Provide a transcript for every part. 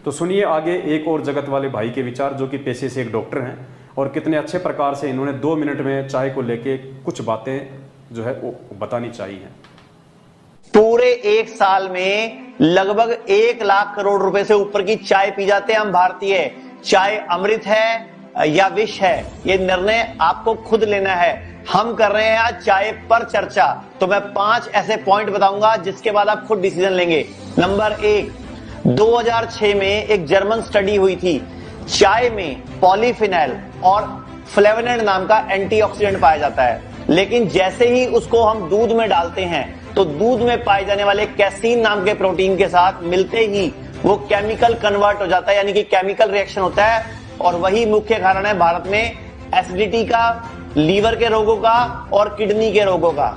तो सुनिए आगे एक और जगत वाले भाई के विचार, जो कि पेशे से एक डॉक्टर हैं, और कितने अच्छे प्रकार से इन्होंने 2 मिनट में चाय को लेके कुछ बातें जो है वो बतानी चाहिए। पूरे एक साल में लगभग 1 लाख करोड़ रुपए से ऊपर की चाय पी जाते हैं हम भारतीय। चाय अमृत है या विष है, ये निर्णय आपको खुद लेना है। हम कर रहे हैं आज चाय पर चर्चा, तो मैं 5 ऐसे पॉइंट बताऊंगा जिसके बाद आप खुद डिसीजन लेंगे। नंबर 1, 2006 में एक जर्मन स्टडी हुई थी। चाय में पॉलीफिनॉल और फ्लेवोनॉइड नाम का एंटीऑक्सीडेंट पाया जाता है, लेकिन जैसे ही उसको हम दूध में डालते हैं तो दूध में पाए जाने वाले कैसीन नाम के प्रोटीन के साथ मिलते ही वो केमिकल कन्वर्ट हो जाता है, यानी कि केमिकल रिएक्शन होता है, और वही मुख्य कारण है भारत में एसिडिटी का, लीवर के रोगों का और किडनी के रोगों का।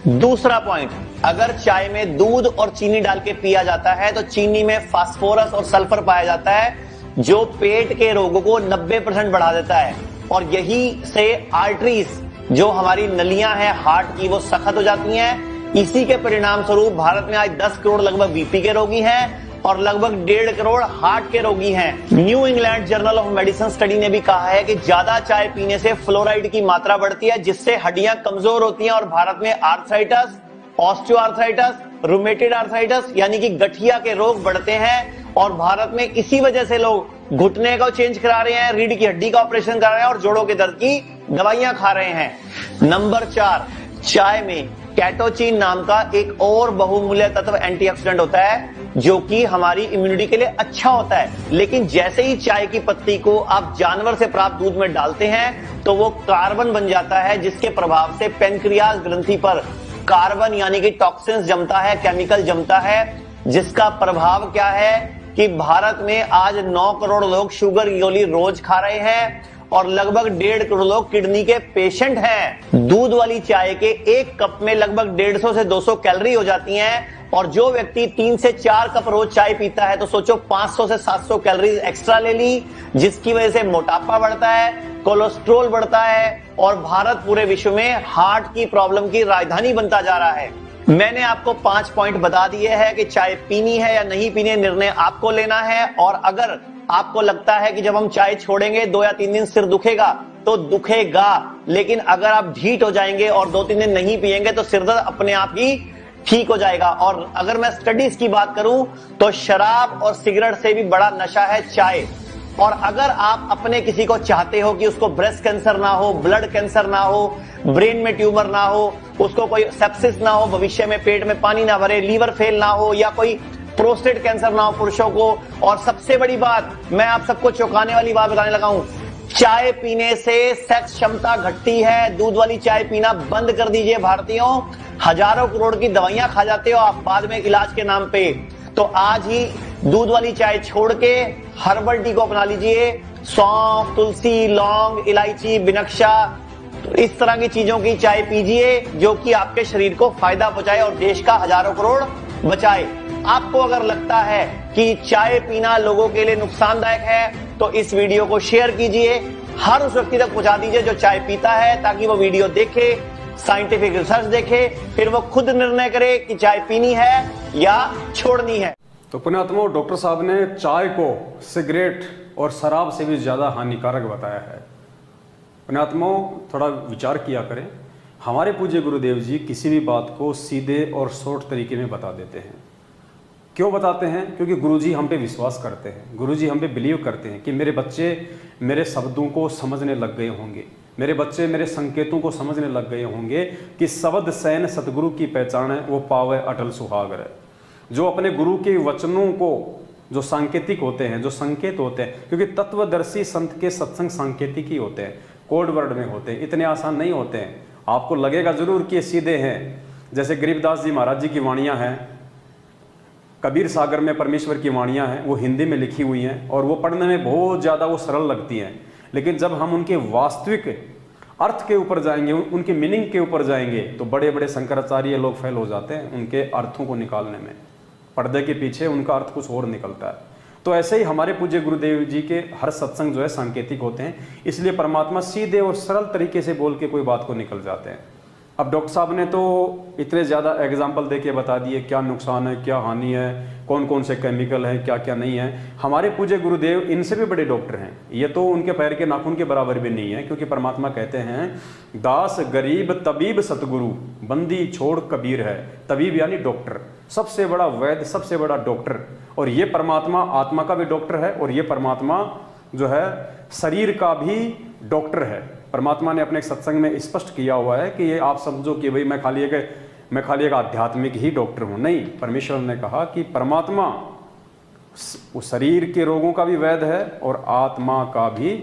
दूसरा पॉइंट, अगर चाय में दूध और चीनी डाल के पिया जाता है तो चीनी में फास्फोरस और सल्फर पाया जाता है, जो पेट के रोगों को 90% बढ़ा देता है, और यही से आर्टरीज, जो हमारी नलियां हैं हार्ट की, वो सख्त हो जाती हैं। इसी के परिणाम स्वरूप भारत में आज 10 करोड़ लगभग बीपी के रोगी हैं और लगभग 1.5 करोड़ हार्ट के रोगी हैं। New England journal of medicine study ने भी कहा है कि ज्यादा चाय पीने से फ्लोराइड की मात्रा बढ़ती है, जिससे हड्डियां कमजोर होती हैं, और भारत में आर्थराइटिस, ऑस्टियोआर्थराइटिस, रूमेटॉइड आर्थराइटिस यानी कि गठिया के रोग बढ़ते हैं, और भारत में इसी वजह से लोग घुटने को चेंज करा रहे हैं, रीढ़ की हड्डी का ऑपरेशन करा रहे हैं और जोड़ों के दर्द की दवाइयां खा रहे हैं। नंबर 4, चाय में कैटोचिन नाम का एक और बहुमूल्य तत्व एंटीऑक्सीडेंट होता है, जो कि हमारी इम्यूनिटी के लिए अच्छा होता है, लेकिन जैसे ही चाय की पत्ती को आप जानवर से प्राप्त दूध में डालते हैं तो वो कार्बन बन जाता है, जिसके प्रभाव से पेनक्रियाज ग्रंथि पर कार्बन यानी कि टॉक्सिन्स जमता है, केमिकल जमता है, जिसका प्रभाव क्या है कि भारत में आज 9 करोड़ लोग शुगर की गोली रोज खा रहे हैं और लगभग 1.5 करोड़ लोग किडनी के पेशेंट हैं। दूध वाली चाय के 1 कप में लगभग 150 से 200 कैलोरी हो जाती हैं, और जो व्यक्ति 3 से 4 कप रोज चाय पीता है तो सोचो 500 से 700 कैलोरी एक्स्ट्रा ले ली, जिसकी वजह से मोटापा बढ़ता है, कोलेस्ट्रोल बढ़ता है, और भारत पूरे विश्व में हार्ट की प्रॉब्लम की राजधानी बनता जा रहा है। मैंने आपको 5 पॉइंट बता दिए हैं कि चाय पीनी है या नहीं पीनी, निर्णय आपको लेना है। और अगर आपको लगता है कि जब हम चाय छोड़ेंगे 2 या 3 दिन सिर दुखेगा, तो दुखेगा, लेकिन अगर आप ढीठ हो जाएंगे और 2-3 दिन नहीं पिएंगे तो सिर दर्द अपने आप ही ठीक हो जाएगा। और अगर मैं स्टडीज की बात करूं तो शराब और सिगरेट से भी बड़ा नशा है चाय। और अगर आप अपने किसी को चाहते हो कि उसको ब्रेस्ट कैंसर ना हो, ब्लड कैंसर ना हो, ब्रेन में ट्यूमर ना हो, उसको कोई सेप्सिस ना हो, भविष्य में पेट में पानी ना भरे, लीवर फेल ना हो, या कोई प्रोस्टेट कैंसर ना हो पुरुषों को, और सबसे बड़ी बात, मैं आप सबको चौंकाने वाली बात बताने लगा हूं, चाय पीने से सेक्स क्षमता घटती है। दूध वाली चाय पीना बंद कर दीजिए भारतीयों। हजारों करोड़ की दवाइयां खा जाते हो आप बाद में इलाज के नाम पे, तो आज ही दूध वाली चाय छोड़ के हर्बल टी को अपना लीजिए। सौंफ, तुलसी, लौंग, इलायची, बिनक्शा, तो इस तरह की चीजों की चाय पीजिए जो कि आपके शरीर को फायदा पहुंचाए और देश का हजारों करोड़ बचाए। आपको अगर लगता है कि चाय पीना लोगों के लिए नुकसानदायक है तो इस वीडियो को शेयर कीजिए, हर उस व्यक्ति तक पहुंचा दीजिए जो चाय पीता है, ताकि वो वीडियो देखे, साइंटिफिक रिसर्च देखे, फिर वो खुद निर्णय करे कि चाय पीनी है या छोड़नी है। तो पुण्यात्माओं, डॉक्टर साहब ने चाय को सिगरेट और शराब से भी ज़्यादा हानिकारक बताया है। पुण्यात्माओं, थोड़ा विचार किया करें। हमारे पूज्य गुरुदेव जी किसी भी बात को सीधे और शॉर्ट तरीके में बता देते हैं। क्यों बताते हैं? क्योंकि गुरुजी हम पे विश्वास करते हैं, गुरुजी हम पे बिलीव करते हैं कि मेरे बच्चे मेरे शब्दों को समझने लग गए होंगे, मेरे बच्चे मेरे संकेतों को समझने लग गए होंगे कि शब्द सैन सतगुरु की पहचान है, वो पावे अटल सुहागर है। जो अपने गुरु के वचनों को, जो सांकेतिक होते हैं, जो संकेत होते हैं, क्योंकि तत्वदर्शी संत के सत्संग सांकेतिक ही होते हैं, कोड वर्ड में होते हैं, इतने आसान नहीं होते हैं। आपको लगेगा जरूर कि ये सीधे हैं। जैसे गरीबदास जी महाराज जी की वाणियाँ हैं, कबीर सागर में परमेश्वर की वाणियाँ हैं, वो हिंदी में लिखी हुई हैं और वो पढ़ने में बहुत ज़्यादा वो सरल लगती हैं, लेकिन जब हम उनके वास्तविक अर्थ के ऊपर जाएंगे, उनके मीनिंग के ऊपर जाएंगे, तो बड़े बड़े शंकराचार्य लोग फेल हो जाते हैं उनके अर्थों को निकालने में। पर्दे के पीछे उनका अर्थ कुछ और निकलता है। तो ऐसे ही हमारे पूज्य गुरुदेव जी के हर सत्संग जो है सांकेतिक होते हैं, इसलिए परमात्मा सीधे और सरल तरीके से बोल के कोई बात को निकल जाते हैं। अब डॉक्टर साहब ने तो इतने ज़्यादा एग्जाम्पल दे के बता दिए क्या नुकसान है, क्या हानि है, कौन कौन से केमिकल हैं, क्या क्या नहीं है। हमारे पूज्य गुरुदेव इनसे भी बड़े डॉक्टर हैं, ये तो उनके पैर के नाखून के बराबर भी नहीं है, क्योंकि परमात्मा कहते हैं दास गरीब तबीब सतगुरु बंदी छोड़ कबीर है। तबीब यानी डॉक्टर, सबसे बड़ा वैद्य, सबसे बड़ा डॉक्टर। और ये परमात्मा आत्मा का भी डॉक्टर है, और ये परमात्मा जो है शरीर का भी डॉक्टर है। परमात्मा ने अपने एक सत्संग में स्पष्ट किया हुआ है कि ये आप समझो कि भाई मैं खाली एक आध्यात्मिक ही डॉक्टर हूं, नहीं। परमेश्वर ने कहा कि परमात्मा उस शरीर के रोगों का भी वैद्य है और आत्मा का भी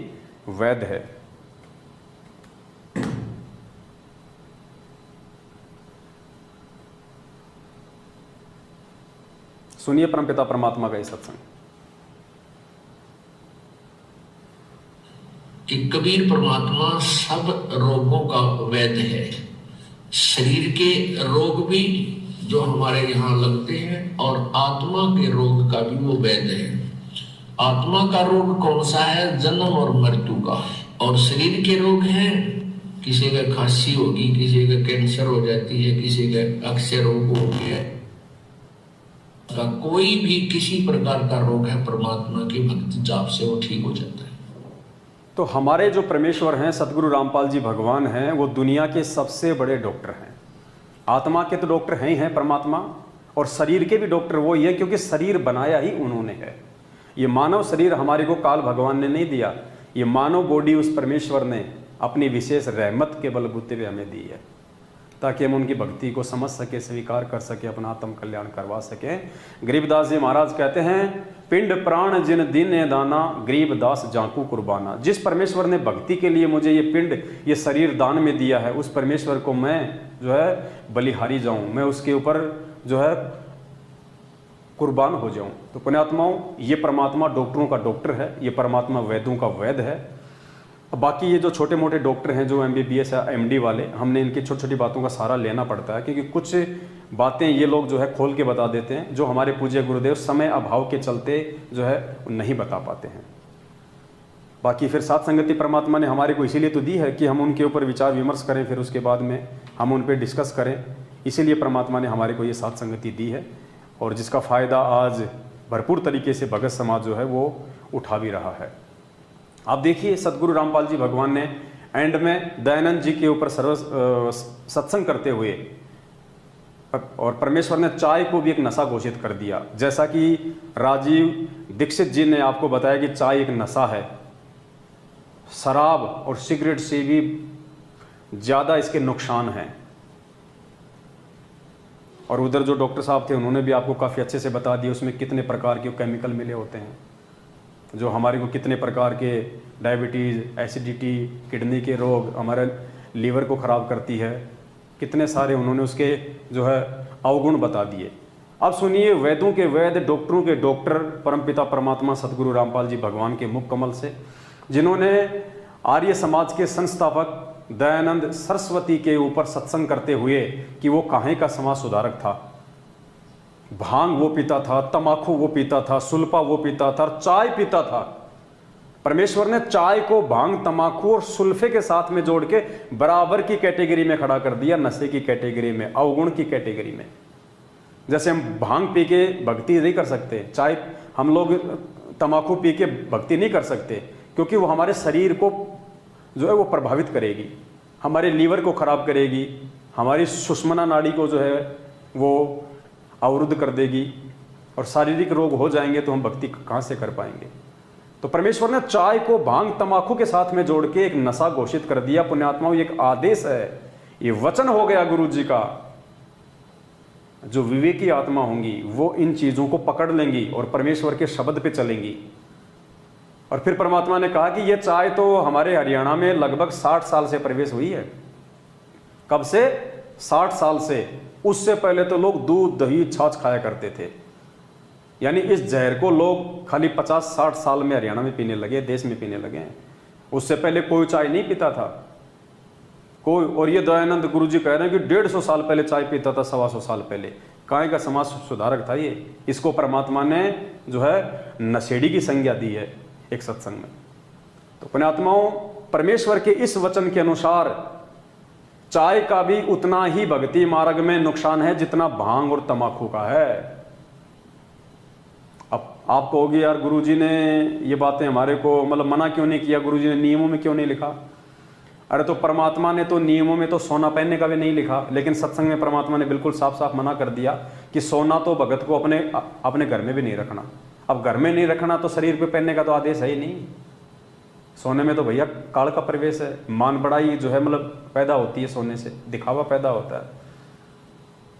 वैद्य है। सुनिए परमपिता परमात्मा का ये सत्संग कि कबीर परमात्मा सब रोगों का वैद्य है। शरीर के रोग भी जो हमारे यहाँ लगते हैं और आत्मा के रोग का भी वो वैद्य है। आत्मा का रोग कौन सा है? जन्म और मृत्यु का। और शरीर के रोग हैं, किसी का खांसी होगी, किसी का कैंसर हो जाती है, किसी का अक्षय रोग हो गया, कोई भी किसी प्रकार का रोग है परमात्मा की भक्ति जाप से वो ठीक हो जाता है। तो हमारे जो परमेश्वर हैं, सतगुरु रामपाल जी भगवान हैं, वो दुनिया के सबसे बड़े डॉक्टर हैं। आत्मा के तो डॉक्टर हैं ही हैं परमात्मा, और शरीर के भी डॉक्टर वो ही है, क्योंकि शरीर बनाया ही उन्होंने है। ये मानव शरीर हमारे को काल भगवान ने नहीं दिया, ये मानव बॉडी उस परमेश्वर ने अपनी विशेष रहमत के बलबूते पे हमें दी है, ताकि हम उनकी भक्ति को समझ सके, स्वीकार कर सके, अपना आत्म कल्याण करवा सके। गरीबदास जी महाराज कहते हैं पिंड प्राण जिन दीने दाना गरीबदास जाकू कुर्बाना। जिस परमेश्वर ने भक्ति के लिए मुझे ये पिंड, ये शरीर दान में दिया है, उस परमेश्वर को मैं जो है बलिहारी जाऊं, मैं उसके ऊपर जो है कुर्बान हो जाऊं। तो पुण्यात्माओं, ये परमात्मा डॉक्टरों का डॉक्टर है, ये परमात्मा वैद्यों का वैद्य है। बाकी ये जो छोटे मोटे डॉक्टर हैं, जो MBBS या MD वाले, हमने इनकी छोटी छोटी बातों का सहारा लेना पड़ता है, क्योंकि कुछ बातें ये लोग जो है खोल के बता देते हैं, जो हमारे पूज्य गुरुदेव समय अभाव के चलते जो है नहीं बता पाते हैं। बाकी फिर साथ संगति परमात्मा ने हमारे को इसीलिए तो दी है कि हम उनके ऊपर विचार विमर्श करें, फिर उसके बाद में हम उन पर डिस्कस करें। इसीलिए परमात्मा ने हमारे को ये साथ संगति दी है, और जिसका फ़ायदा आज भरपूर तरीके से भगत समाज जो है वो उठा भी रहा है। आप देखिए सतगुरु रामपाल जी भगवान ने एंड में दयानंद जी के ऊपर सत्संग करते हुए, और परमेश्वर ने चाय को भी एक नशा घोषित कर दिया। जैसा कि राजीव दीक्षित जी ने आपको बताया कि चाय एक नशा है, शराब और सिगरेट से भी ज़्यादा इसके नुकसान हैं। और उधर जो डॉक्टर साहब थे उन्होंने भी आपको काफ़ी अच्छे से बता दिया उसमें कितने प्रकार के केमिकल मिले होते हैं, जो हमारे को कितने प्रकार के डायबिटीज़, एसिडिटी, किडनी के रोग, हमारे लीवर को ख़राब करती है, कितने सारे उन्होंने उसके जो है अवगुण बता दिए। अब सुनिए वेदों के वैद्य, डॉक्टरों के डॉक्टर परमपिता परमात्मा सतगुरु रामपाल जी भगवान के मुख कमल से, जिन्होंने आर्य समाज के संस्थापक दयानंद सरस्वती के ऊपर सत्संग करते हुए कि वो काहे का समाज सुधारक था, भांग वो पीता था, तमाकू वो पीता था, सुल्फा वो पीता था, चाय पीता था। परमेश्वर ने चाय को भांग, तमाकू और सुल्फे के साथ में जोड़ के बराबर की कैटेगरी में खड़ा कर दिया, नशे की कैटेगरी में, अवगुण की कैटेगरी में। जैसे हम भांग पी के भक्ति नहीं कर सकते, चाय हम लोग तमाकू पी के भक्ति नहीं कर सकते, क्योंकि वो हमारे शरीर को जो है वो प्रभावित करेगी, हमारे लीवर को खराब करेगी, हमारी सुषमना नाड़ी को जो है वो अवरुद्ध कर देगी, और शारीरिक रोग हो जाएंगे तो हम भक्ति कहाँ से कर पाएंगे। तो परमेश्वर ने चाय को भांग, तमाकू के साथ में जोड़ के एक नशा घोषित कर दिया। पुण्यात्माओं, ये एक आदेश है, ये वचन हो गया गुरु जी का। जो विवेकी आत्मा होंगी वो इन चीजों को पकड़ लेंगी और परमेश्वर के शब्द पे चलेंगी। और फिर परमात्मा ने कहा कि ये चाय तो हमारे हरियाणा में लगभग 60 साल से प्रवेश हुई है। कब से? 60 साल से। उससे पहले तो लोग दूध, दही, छाछ खाया करते थे। यानी इस जहर को लोग खाली 50-60 साल में हरियाणा में पीने लगे, देश में पीने लगे। उससे पहले कोई चाय नहीं पीता था कोई। और ये दयानंद गुरु जी कह रहे हैं कि 150 साल पहले चाय पीता था, 125 साल पहले। काय का समाज सुधारक था ये। इसको परमात्मा ने जो है नशेड़ी की संज्ञा दी है एक सत्संग में। तो पुण्यात्माओं, परमेश्वर के इस वचन के अनुसार चाय का भी उतना ही भक्ति मार्ग में नुकसान है जितना भांग और तंबाकू का है। अब आप कहोगे यार गुरुजी ने ये बातें हमारे को मतलब मना क्यों नहीं किया, गुरुजी ने नियमों में क्यों नहीं लिखा? अरे तो परमात्मा ने तो नियमों में तो सोना पहनने का भी नहीं लिखा, लेकिन सत्संग में परमात्मा ने बिल्कुल साफ साफ मना कर दिया कि सोना तो भगत को अपने घर में भी नहीं रखना। अब घर में नहीं रखना तो शरीर पे पहनने का तो आदेश है ही नहीं। सोने में तो भैया काल का प्रवेश है, मान बढ़ाई जो है मतलब पैदा होती है, सोने से दिखावा पैदा होता है।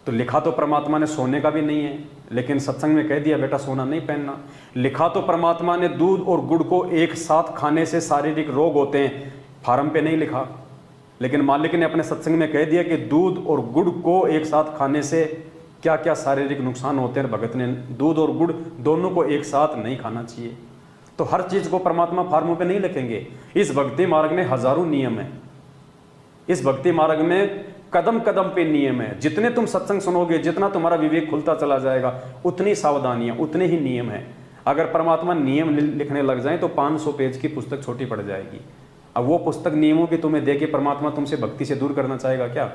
तो लिखा तो परमात्मा ने सोने का भी नहीं है, लेकिन सत्संग में कह दिया बेटा सोना नहीं पहनना। लिखा तो परमात्मा ने दूध और गुड़ को एक साथ खाने से शारीरिक रोग होते हैं, फार्म पे नहीं लिखा, लेकिन मालिक ने अपने सत्संग में कह दिया कि दूध और गुड़ को एक साथ खाने से क्या क्या शारीरिक नुकसान होते हैं। भगत ने दूध और गुड़ दोनों को एक साथ नहीं खाना चाहिए। तो हर चीज को परमात्मा फार्मों पे नहीं लिखेंगे। इस भक्ति मार्ग में हजारों नियम है, इस भक्ति मार्ग में कदम कदम पे नियम है। जितने तुम सत्संग सुनोगे, जितना तुम्हारा विवेक खुलता चला जाएगा, उतनी सावधानियां, उतने ही नियम है। अगर परमात्मा नियम लिखने लग जाए तो 500 पेज की पुस्तक छोटी पड़ जाएगी। अब वो पुस्तक नियमों की तुम्हें दे के परमात्मा तुमसे भक्ति से दूर करना चाहेगा क्या?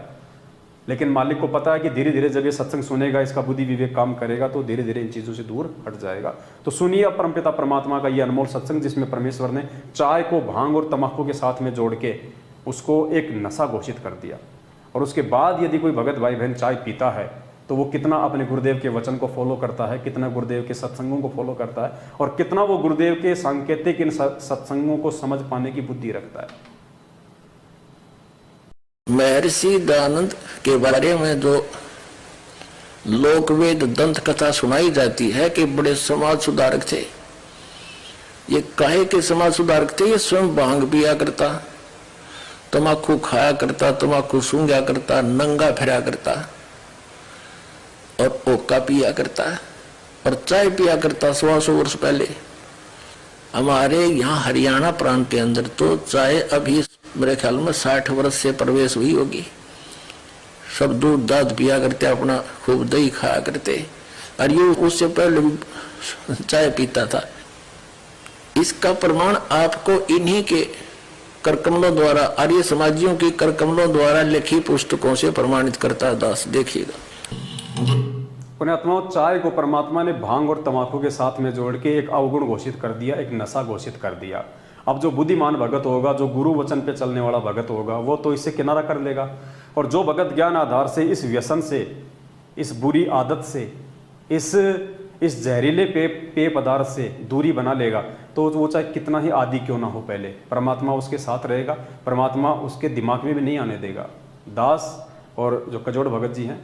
लेकिन मालिक को पता है कि धीरे धीरे जब ये सत्संग सुनेगा, इसका बुद्धि विवेक काम करेगा, तो धीरे धीरे इन चीजों से दूर हट जाएगा। तो सुनिए परमपिता परमात्मा का ये अनमोल सत्संग, जिसमें परमेश्वर ने चाय को भांग और तंबाकू के साथ में जोड़ के उसको एक नशा घोषित कर दिया। और उसके बाद यदि कोई भगत भाई बहन चाय पीता है तो वो कितना अपने गुरुदेव के वचन को फॉलो करता है, कितना गुरुदेव के सत्संगों को फॉलो करता है, और कितना वो गुरुदेव के सांकेतिक इन सत्संगों को समझ पाने की बुद्धि रखता है। महर्षि दयानंद के बारे में जो लोकवेद दंत कथा सुनाई जाती है कि बड़े समाज सुधारक थे। ये काहे के समाज सुधारक थे? ये स्वयं भांग पिया करता, तम्बाकू खाया करता, तम्बाकू सूंघा करता, नंगा फिरा करता और ओका पिया करता और चाय पिया करता। 100 वर्ष पहले हमारे यहाँ हरियाणा प्रांत के अंदर तो चाय अभी मेरे ख्याल में 60 वर्ष से प्रवेश हुई होगी। सब दूध दाद पिया करते, अपना खूब दही खाया करते, और ये उससे पहले भी चाय पीता था। इसका प्रमाण आपको इन्हीं के करकमलों द्वारा, आर्य समाजियों की करकमलों द्वारा लिखी पुस्तकों से प्रमाणित करता है। दास देखिएगा, पुण्यात्माओं, चाय को परमात्मा ने भांग और तंबाकू के साथ में जोड़ के एक अवगुण घोषित कर दिया, एक नशा घोषित कर दिया। अब जो बुद्धिमान भगत होगा, जो गुरु वचन पे चलने वाला भगत होगा, वो तो इससे किनारा कर लेगा। और जो भगत ज्ञान आधार से इस व्यसन से, इस बुरी आदत से, इस जहरीले पेय पदार्थ से दूरी बना लेगा, तो वो चाहे कितना ही आदि क्यों ना हो, पहले परमात्मा उसके साथ रहेगा, परमात्मा उसके दिमाग में भी नहीं आने देगा। दास और जो कजोड़ भगत जी हैं,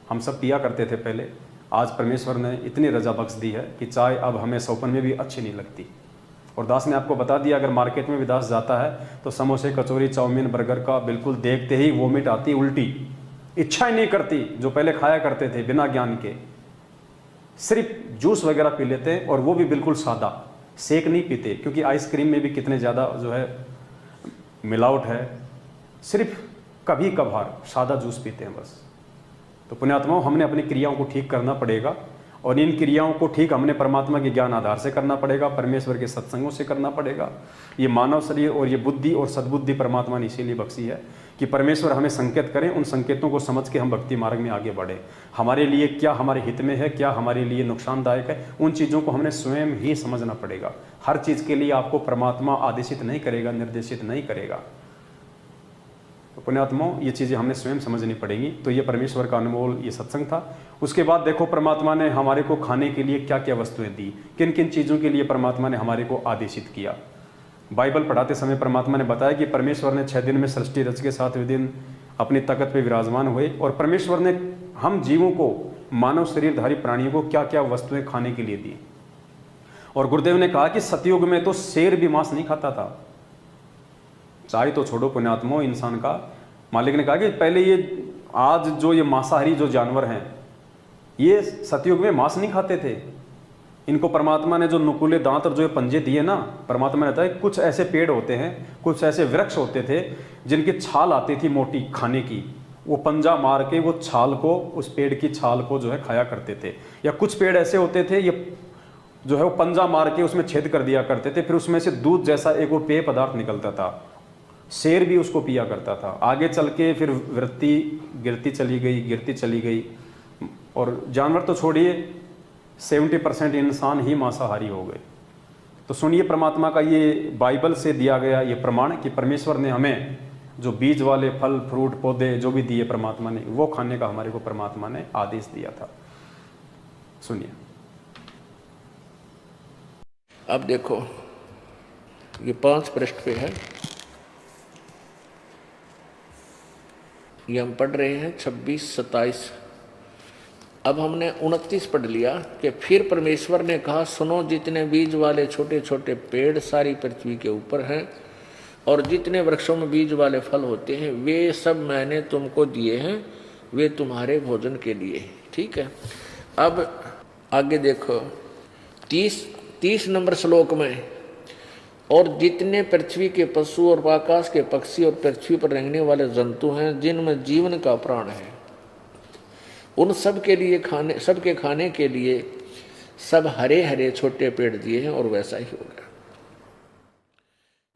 हम सब पिया करते थे पहले। आज परमेश्वर ने इतनी रजा बख्श दी है कि चाय अब हमें सौपन में भी अच्छी नहीं लगती। और दास ने आपको बता दिया, अगर मार्केट में भी दास जाता है तो समोसे, कचौरी, चाउमीन, बर्गर का बिल्कुल देखते ही वोमिट आती, उल्टी, इच्छा ही नहीं करती। जो पहले खाया करते थे बिना ज्ञान के, सिर्फ जूस वगैरह पी लेते, और वो भी बिल्कुल सादा, सेक नहीं पीते, क्योंकि आइसक्रीम में भी कितने ज़्यादा जो है मिलावट है। सिर्फ कभी कभार सादा जूस पीते हैं बस। तो पुण्यात्माओं, हमने अपनी क्रियाओं को ठीक करना पड़ेगा, और इन क्रियाओं को ठीक हमने परमात्मा के ज्ञान आधार से करना पड़ेगा, परमेश्वर के सत्संगों से करना पड़ेगा। ये मानव शरीर और ये बुद्धि और सद्बुद्धि परमात्मा ने इसीलिए बख्शी है कि परमेश्वर हमें संकेत करें, उन संकेतों को समझ के हम भक्ति मार्ग में आगे बढ़े। हमारे लिए क्या हमारे हित में है, क्या हमारे लिए नुकसानदायक है, उन चीज़ों को हमने स्वयं ही समझना पड़ेगा। हर चीज़ के लिए आपको परमात्मा आदेशित नहीं करेगा, निर्देशित नहीं करेगा। तो पुण्यात्माओं, ये चीज़ें हमने स्वयं समझनी पड़ेंगी। तो ये परमेश्वर का अनमोल ये सत्संग था। उसके बाद देखो परमात्मा ने हमारे को खाने के लिए क्या क्या वस्तुएं दी, किन किन चीज़ों के लिए परमात्मा ने हमारे को आदेशित किया। बाइबल पढ़ाते समय परमात्मा ने बताया कि परमेश्वर ने 6 दिन में सृष्टि रच के 7वें दिन अपनी तख्त पे विराजमान हुए, और परमेश्वर ने हम जीवों को, मानव शरीरधारी प्राणियों को क्या क्या वस्तुएं खाने के लिए दी। और गुरुदेव ने कहा कि सतयुग में तो शेर भी मांस नहीं खाता था। चाय तो छोड़ो पुण्यात्माओं, इंसान का मालिक ने कहा कि पहले ये आज जो ये मांसाहारी जो जानवर हैं, ये सतयुग में मांस नहीं खाते थे। इनको परमात्मा ने जो नुकीले दांत और जो पंजे दिए ना, परमात्मा ने बताया कुछ ऐसे पेड़ होते हैं, कुछ ऐसे वृक्ष होते थे जिनकी छाल आती थी मोटी खाने की, वो पंजा मार के वो छाल को, उस पेड़ की छाल को जो है खाया करते थे। या कुछ पेड़ ऐसे होते थे, ये जो है वो पंजा मार के उसमें छेद कर दिया करते थे, फिर उसमें से दूध जैसा एक वो पेय पदार्थ निकलता था। शेर भी उसको पिया करता था। आगे चल के फिर वृत्ति गिरती चली गई और जानवर तो छोड़िए 70% इंसान ही मांसाहारी हो गए। तो सुनिए परमात्मा का ये बाइबल से दिया गया ये प्रमाण कि परमेश्वर ने हमें जो बीज वाले फल फ्रूट पौधे जो भी दिए परमात्मा ने, वो खाने का हमारे को परमात्मा ने आदेश दिया था। सुनिए। अब देखो ये 5 पृष्ठ पे है, ये हम पढ़ रहे हैं 26-27। अब हमने 29 पढ़ लिया कि फिर परमेश्वर ने कहा, सुनो, जितने बीज वाले छोटे छोटे पेड़ सारी पृथ्वी के ऊपर हैं और जितने वृक्षों में बीज वाले फल होते हैं वे सब मैंने तुमको दिए हैं, वे तुम्हारे भोजन के लिए। ठीक है। अब आगे देखो 30 नंबर श्लोक में, और जितने पृथ्वी के पशु और आकाश के पक्षी और पृथ्वी पर रेंगने वाले जंतु हैं जिनमें जीवन का प्राण है, उन सब के लिए सबके खाने के लिए सब हरे हरे छोटे पेड़ दिए हैं। और वैसा ही होगा।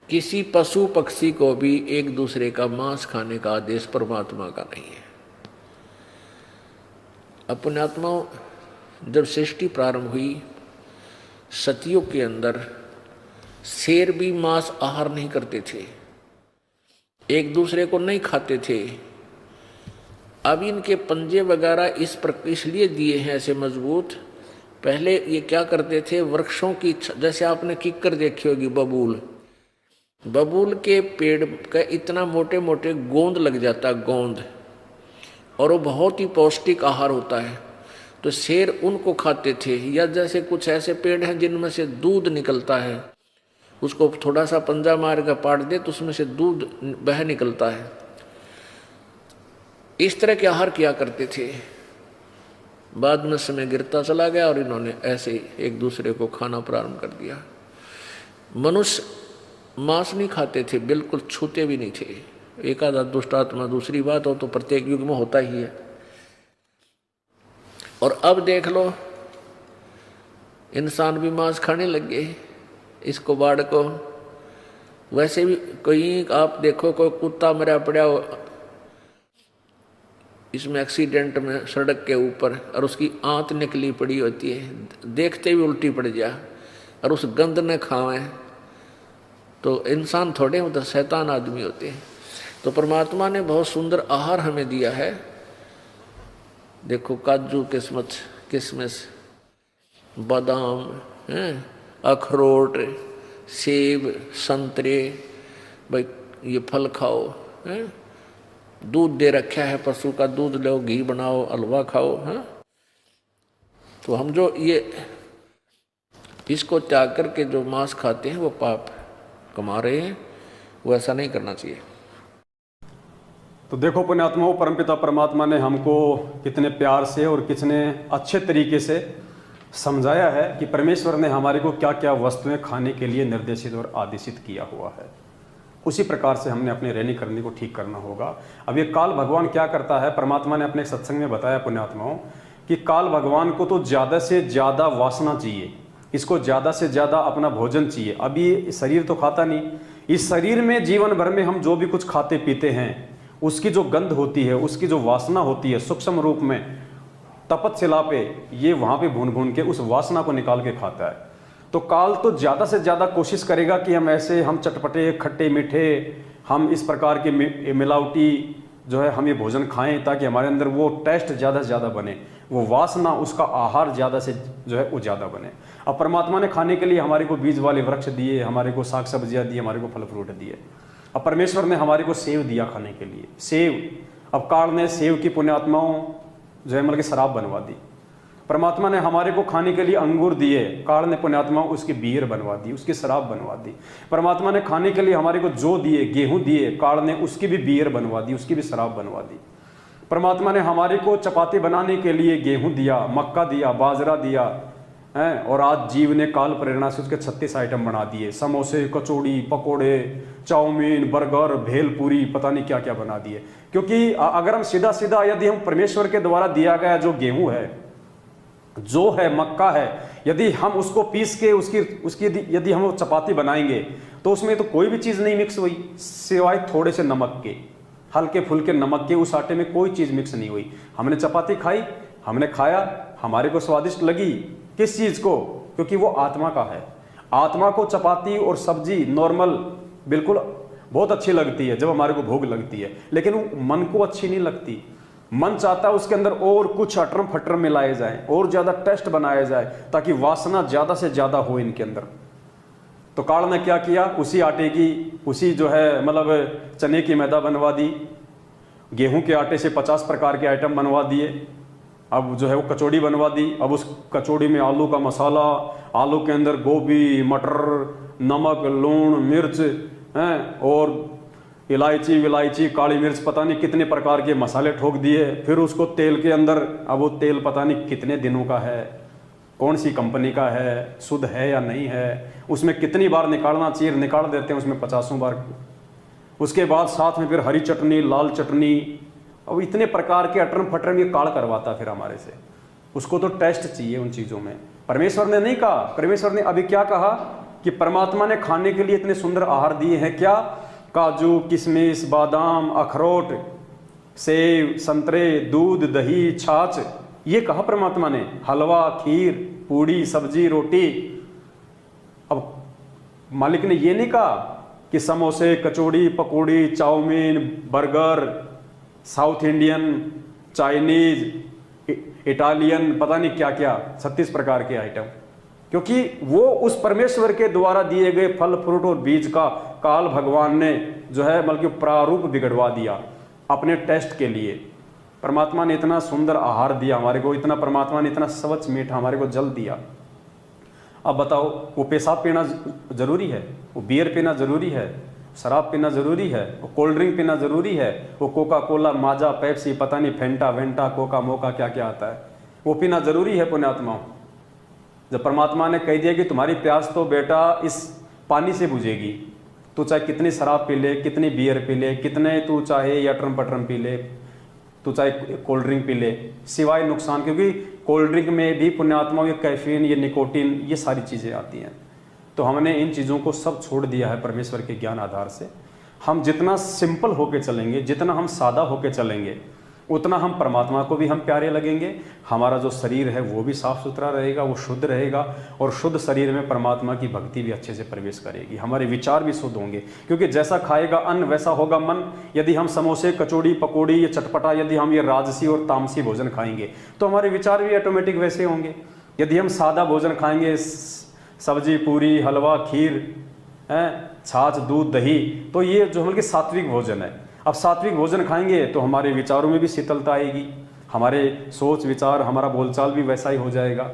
किसी पशु पक्षी को भी एक दूसरे का मांस खाने का आदेश परमात्मा का नहीं है। अपने आत्मा जब सृष्टि प्रारंभ हुई, सतयुग के अंदर शेर भी मांस आहार नहीं करते थे, एक दूसरे को नहीं खाते थे। अब इनके पंजे वगैरह इसलिए दिए हैं ऐसे मजबूत। पहले ये क्या करते थे, वृक्षों की जैसे आपने किक्कर देखी होगी, बबूल के पेड़ का इतना मोटे मोटे गोंद लग जाता, गोंद, और वो बहुत ही पौष्टिक आहार होता है। तो शेर उनको खाते थे। या जैसे कुछ ऐसे पेड़ हैं जिनमें से दूध निकलता है, उसको थोड़ा सा पंजा मार कर पाट दे तो उसमें से दूध बह निकलता है। इस तरह के आहार किया करते थे। बाद में समय गिरता चला गया और इन्होंने ऐसे एक दूसरे को खाना प्रारंभ कर दिया। मनुष्य मांस नहीं खाते थे, बिल्कुल छूते भी नहीं थे। एक आधा दुष्ट आत्मा दूसरी बात हो तो प्रत्येक युग में होता ही है। और अब देख लो इंसान भी मांस खाने लग गए, इसको बाढ़ को। वैसे भी कोई आप देखो, कोई कुत्ता मरा पड़ा हो इसमें एक्सीडेंट में सड़क के ऊपर, और उसकी आंत निकली पड़ी होती है, देखते ही उल्टी पड़ जा, और उस गंध ने खावे तो इंसान थोड़े मतलब शैतान आदमी होते हैं। तो परमात्मा ने बहुत सुंदर आहार हमें दिया है। देखो काजू किशमिश बादाम, अखरोट, सेब, संतरे, भाई ये फल खाओ। दूध दे रखा है, पशु का दूध लो, घी बनाओ, हलवा खाओ। तो हम जो ये इसको त्याग करके जो मांस खाते हैं वो पाप कमा रहे हैं, वो ऐसा नहीं करना चाहिए। तो देखो पुण्यात्माओं, परमपिता परमात्मा ने हमको कितने प्यार से और कितने अच्छे तरीके से समझाया है कि परमेश्वर ने हमारे को क्या क्या वस्तुएं खाने के लिए निर्देशित और आदेशित किया हुआ है। उसी प्रकार से हमने अपने रहनी करनी को ठीक करना होगा। अब ये काल भगवान क्या करता है, परमात्मा ने अपने सत्संग में बताया पुण्यात्माओं कि काल भगवान को तो ज़्यादा से ज़्यादा वासना चाहिए, इसको ज़्यादा से ज़्यादा अपना भोजन चाहिए। अब ये शरीर तो खाता नहीं, इस शरीर में जीवन भर में हम जो भी कुछ खाते पीते हैं उसकी जो गंध होती है, उसकी जो वासना होती है, सूक्ष्म रूप में तपतशिला पे ये वहाँ पे भून भून के उस वासना को निकाल के खाता है। तो काल तो ज़्यादा से ज़्यादा कोशिश करेगा कि हम चटपटे खट्टे मीठे, हम इस प्रकार के मिलावटी जो है हम ये भोजन खाएं ताकि हमारे अंदर वो टेस्ट ज़्यादा से ज़्यादा बने, वो वासना, उसका आहार ज़्यादा से जो है वो ज़्यादा बने। अब परमात्मा ने खाने के लिए हमारे को बीज वाले वृक्ष दिए, हमारे को साग सब्जियाँ दी, हमारे को फल फ्रूट दिए। अब परमेश्वर ने हमारे को सेव दिया खाने के लिए, सेव। अब काल ने सेव की पुण्यात्माओं जो है मतलब कि शराब बनवा दी। परमात्मा ने हमारे को खाने के लिए अंगूर दिए, काल ने पुण्यात्माओं उसकी बीयर बनवा दी, उसकी शराब बनवा दी। परमात्मा ने खाने के लिए हमारे को जौ दिए, गेहूं दिए, काल ने उसकी भी बीयर बनवा दी, उसकी भी शराब बनवा दी। परमात्मा ने हमारे को चपाती बनाने के लिए गेहूं दिया, मक्का दिया, बाजरा दिया है, और आज जीव ने काल प्रेरणा से उसके 36 आइटम बना दिए, समोसे, कचौड़ी, पकोड़े, चाउमीन, बर्गर, भेलपूरी, पता नहीं क्या क्या बना दिए। क्योंकि अगर हम सीधा सीधा यदि हम परमेश्वर के द्वारा दिया गया जो गेहूं है, जो है मक्का है, यदि हम उसको पीस के उसकी यदि हम वो चपाती बनाएंगे तो उसमें तो कोई भी चीज़ नहीं मिक्स हुई सिवाय थोड़े से नमक के, हल्के फुल्के नमक के। उस आटे में कोई चीज़ मिक्स नहीं हुई। हमने चपाती खाई, हमने खाया, हमारे को स्वादिष्ट लगी। किस चीज़ को? क्योंकि वो आत्मा का है। आत्मा को चपाती और सब्जी नॉर्मल बिल्कुल बहुत अच्छी लगती है जब हमारे को भूख लगती है, लेकिन वो मन को अच्छी नहीं लगती। मन चाहता है उसके अंदर और कुछ अटरम फटरम मिलाए जाए और ज़्यादा टेस्ट बनाया जाए ताकि वासना ज़्यादा से ज़्यादा हो इनके अंदर। तो काल ने क्या किया, उसी आटे की, उसी जो है मतलब चने की मैदा बनवा दी, गेहूं के आटे से 50 प्रकार के आइटम बनवा दिए। अब जो है वो कचौड़ी बनवा दी। अब उस कचौड़ी में आलू का मसाला, आलू के अंदर गोभी, मटर, नमक, लूण, मिर्च हैं और इलायची विलायची, काली मिर्च, पता नहीं कितने प्रकार के मसाले ठोक दिए। फिर उसको तेल के अंदर, अब वो तेल पता नहीं कितने दिनों का है, कौन सी कंपनी का है, शुद्ध है या नहीं है, उसमें कितनी बार निकालना चाहिए, निकाल देते हैं उसमें 50 बार। उसके बाद साथ में फिर हरी चटनी, लाल चटनी, अब इतने प्रकार के अटरम फटरम ये काल करवाता फिर हमारे से। उसको तो टेस्ट चाहिए उन चीज़ों में। परमेश्वर ने नहीं कहा, परमेश्वर ने अभी क्या कहा कि परमात्मा ने खाने के लिए इतने सुंदर आहार दिए हैं। क्या? काजू, किशमिश, बादाम, अखरोट, सेब, संतरे, दूध, दही, छाछ, ये कहा परमात्मा ने। हलवा, खीर, पूड़ी, सब्जी, रोटी। अब मालिक ने ये नहीं कहा कि समोसे, kachori, pakodi, chowmein, burger, South Indian, Chinese, Italian, पता नहीं क्या क्या 36 प्रकार के आइटम। क्योंकि वो उस परमेश्वर के द्वारा दिए गए फल फ्रूट और बीज का काल भगवान ने जो है बल्कि प्रारूप बिगड़वा दिया अपने टेस्ट के लिए। परमात्मा ने इतना सुंदर आहार दिया हमारे को, इतना परमात्मा ने इतना स्वच्छ मीठा हमारे को जल दिया। अब बताओ, वो पेशाब पीना जरूरी है, वो बियर पीना जरूरी है, शराब पीना जरूरी है, वो कोल्ड ड्रिंक पीना जरूरी है, वो कोका कोला, माजा, पेप्सी, पता नहीं फेंटा वेंटा, कोका मोका क्या क्या आता है, वो पीना जरूरी है पुण्यात्माओं। जब परमात्मा ने कह दिया कि तुम्हारी प्यास तो बेटा इस पानी से बुझेगी, तू चाहे कितनी शराब पी ले, कितनी बियर पी ले, कितने तू चाहे यटरम पटरम पी ले, तू चाहे कोल्ड ड्रिंक पी ले, सिवाय नुकसान। क्योंकि कोल्ड ड्रिंक में भी पुण्यात्माओं ये कैफीन, ये निकोटीन, ये सारी चीज़ें आती हैं। तो हमने इन चीज़ों को सब छोड़ दिया है परमेश्वर के ज्ञान आधार से। हम जितना सिंपल होके चलेंगे, जितना हम सादा होके चलेंगे, उतना हम परमात्मा को भी हम प्यारे लगेंगे। हमारा जो शरीर है वो भी साफ सुथरा रहेगा, वो शुद्ध रहेगा, और शुद्ध शरीर में परमात्मा की भक्ति भी अच्छे से प्रवेश करेगी। हमारे विचार भी शुद्ध होंगे, क्योंकि जैसा खाएगा अन्न वैसा होगा मन। यदि हम समोसे, कचौड़ी, पकौड़ी, ये चटपटा, यदि हम ये राजसी और तामसी भोजन खाएंगे तो हमारे विचार भी ऑटोमेटिक वैसे होंगे। यदि हम सादा भोजन खाएंगे, सब्जी, पूरी, हलवा, खीर, छाछ, दूध, दही, तो ये जो बल्कि सात्विक भोजन है। अब सात्विक भोजन खाएंगे तो हमारे विचारों में भी शीतलता आएगी, हमारे सोच विचार, हमारा बोलचाल भी वैसा ही हो जाएगा।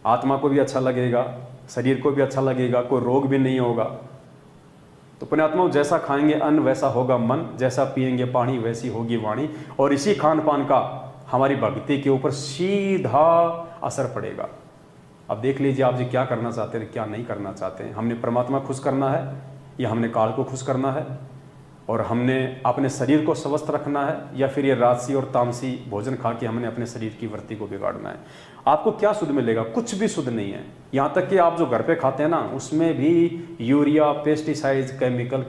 आत्मा को भी अच्छा लगेगा, शरीर को भी अच्छा लगेगा, कोई रोग भी नहीं होगा। तो पुण्यात्माओं, जैसा खाएंगे अन्न वैसा होगा मन, जैसा पिएंगे पानी वैसी होगी वाणी, और इसी खान पान का हमारी भक्ति के ऊपर सीधा असर पड़ेगा। अब देख लीजिए आप जी क्या करना चाहते हैं, क्या नहीं करना चाहते हैं। हमने परमात्मा खुश करना है या हमने काल को खुश करना है, और हमने अपने शरीर को स्वस्थ रखना है, या फिर ये राजसी और तामसी भोजन खा के हमने अपने शरीर की वृत्ति को बिगाड़ना है। आपको क्या शुद्ध मिलेगा? कुछ भी शुद्ध नहीं है। यहाँ तक कि आप जो घर पे खाते हैं ना, उसमें भी यूरिया, पेस्टिसाइड, केमिकल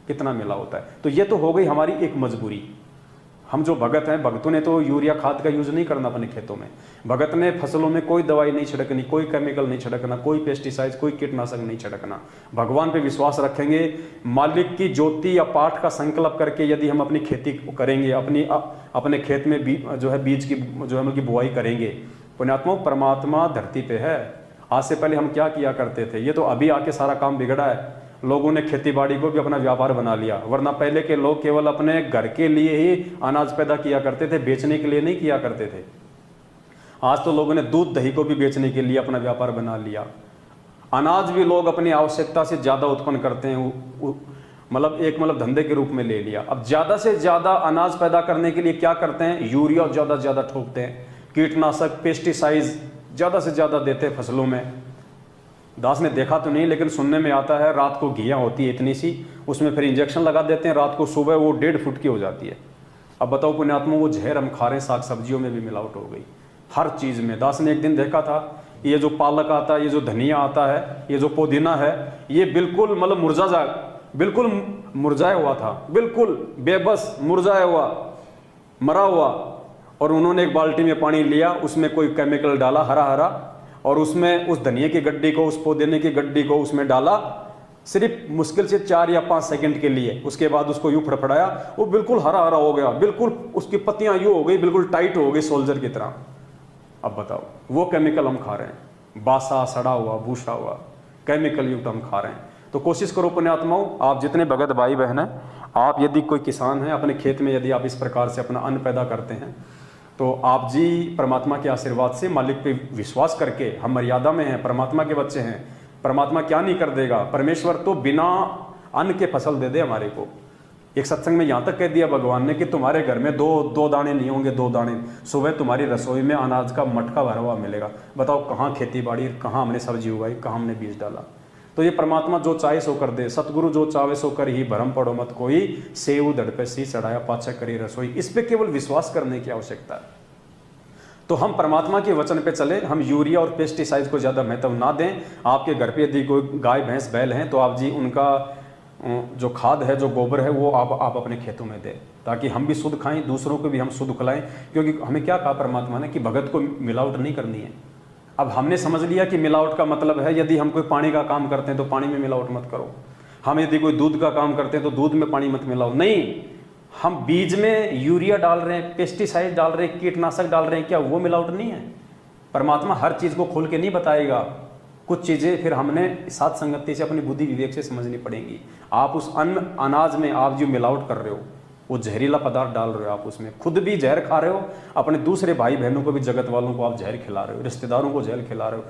कितना मिला होता है। तो ये तो हो गई हमारी एक मजबूरी। हम जो भगत हैं, भगतों ने तो यूरिया खाद का यूज नहीं करना अपने खेतों में। भगत ने फसलों में कोई दवाई नहीं छिड़कनी, कोई केमिकल नहीं छिड़कना, कोई पेस्टिसाइड, कोई कीटनाशक नहीं छिड़कना। भगवान पे विश्वास रखेंगे, मालिक की ज्योति या पाठ का संकल्प करके यदि हम अपनी खेती करेंगे, अपने खेत में जो है बीज की जो है मतलब बुआई करेंगे। पुण्यात्मा, परमात्मा धरती पे है। आज से पहले हम क्या किया करते थे? ये तो अभी आके सारा काम बिगड़ा है। लोगों ने खेती बाड़ी को भी अपना व्यापार बना लिया, वरना पहले के लोग केवल अपने घर के लिए ही अनाज पैदा किया करते थे, बेचने के लिए नहीं किया करते थे। आज तो लोगों ने दूध दही को भी बेचने के लिए अपना व्यापार बना लिया। अनाज भी लोग अपनी आवश्यकता से ज़्यादा उत्पन्न करते हैं, मतलब धंधे के रूप में ले लिया। अब ज़्यादा से ज़्यादा अनाज पैदा करने के लिए क्या करते हैं? यूरिया ज़्यादा से ज़्यादा ठोकते हैं, कीटनाशक, पेस्टिसाइड्स ज़्यादा से ज़्यादा देते हैं फसलों में। दास ने देखा तो नहीं, लेकिन सुनने में आता है रात को घिया होती है इतनी सी, उसमें फिर इंजेक्शन लगा देते हैं, रात को सुबह वो 1.5 फुट की हो जाती है। अब बताओ पुण्यात्मा, वो जहर हम खा रहे हैं, साग सब्जियों में भी मिलावट हो गई, हर चीज़ में। दास ने एक दिन देखा था, ये जो पालक आता है, ये जो धनिया आता है, ये जो पुदीना है, ये बिल्कुल मतलब बिल्कुल मुरझाया हुआ था, बिल्कुल बेबस मुरझाया हुआ, मरा हुआ। और उन्होंने एक बाल्टी में पानी लिया, उसमें कोई केमिकल डाला हरा हरा, और उसमें उस धनिया की गड्डी को, उस पुदीने की गड्डी को उसमें डाला, सिर्फ मुश्किल से 4 या 5 सेकंड के लिए। उसके बाद उसको यूं फड़फड़ाया, वो बिल्कुल हरा हरा हो गया, बिल्कुल उसकी पत्तियां यूं हो गई, बिल्कुल टाइट हो गई सोल्जर की तरह। अब बताओ, वो केमिकल हम खा रहे हैं, बासा सड़ा हुआ भूसा हुआ केमिकल युक्त हम खा रहे हैं। तो कोशिश करो पुण्यात्माओं, आप जितने भगत भाई बहन हैं, आप यदि कोई किसान हैं, अपने खेत में यदि आप इस प्रकार से अपना अन्न पैदा करते हैं, तो आप जी परमात्मा के आशीर्वाद से, मालिक पे विश्वास करके, हम मर्यादा में हैं, परमात्मा के बच्चे हैं, परमात्मा क्या नहीं कर देगा। परमेश्वर तो बिना अन्न के फसल दे दे हमारे को। एक सत्संग में यहाँ तक कह दिया भगवान ने कि तुम्हारे घर में दो दाने नहीं होंगे, 2 दाने, सुबह तुम्हारी रसोई में अनाज का मटका भरा हुआ मिलेगा। बताओ कहाँ खेती बाड़ी, कहाँ हमने सब्जी उगाई, कहाँ हमने बीज डाला। तो ये परमात्मा जो चाहे सो कर दे, सतगुरु जो चाहे सो कर ही, भरम पड़ो मत कोई, सेव धड़ पे सी चढ़ाया पाछा करी रसोई। इस पे केवल विश्वास करने की आवश्यकता है। तो हम परमात्मा के वचन पे चले, हम यूरिया और पेस्टिसाइड को ज़्यादा महत्व ना दें। आपके घर पे यदि कोई गाय भैंस बैल हैं, तो आप जी उनका जो खाद है, जो गोबर है, वो आप अपने खेतों में दें, ताकि हम भी शुद्ध खाएं, दूसरों को भी हम शुद्ध खिलाएं। क्योंकि हमें क्या कहा परमात्मा ने कि भगत को मिलावट नहीं करनी है। अब हमने समझ लिया कि मिलावट का मतलब है, यदि हम कोई पानी का काम करते हैं तो पानी में मिलावट मत करो, हम यदि कोई दूध का काम करते हैं तो दूध में पानी मत मिलाओ। नहीं, हम बीज में यूरिया डाल रहे हैं, पेस्टिसाइड डाल रहे हैं, कीटनाशक डाल रहे हैं, क्या वो मिलावट नहीं है? परमात्मा हर चीज़ को खोल के नहीं बताएगा। कुछ चीज़ें फिर हमने साथ संगति से, अपनी बुद्धि विवेक से समझनी पड़ेंगी। आप उस अन्न अनाज में आप जो मिलावट कर रहे हो, वो जहरीला पदार्थ डाल रहे हो, आप उसमें खुद भी जहर खा रहे हो, अपने दूसरे भाई बहनों को भी, जगत वालों को आप जहर खिला रहे हो, रिश्तेदारों को जहर खिला रहे हो।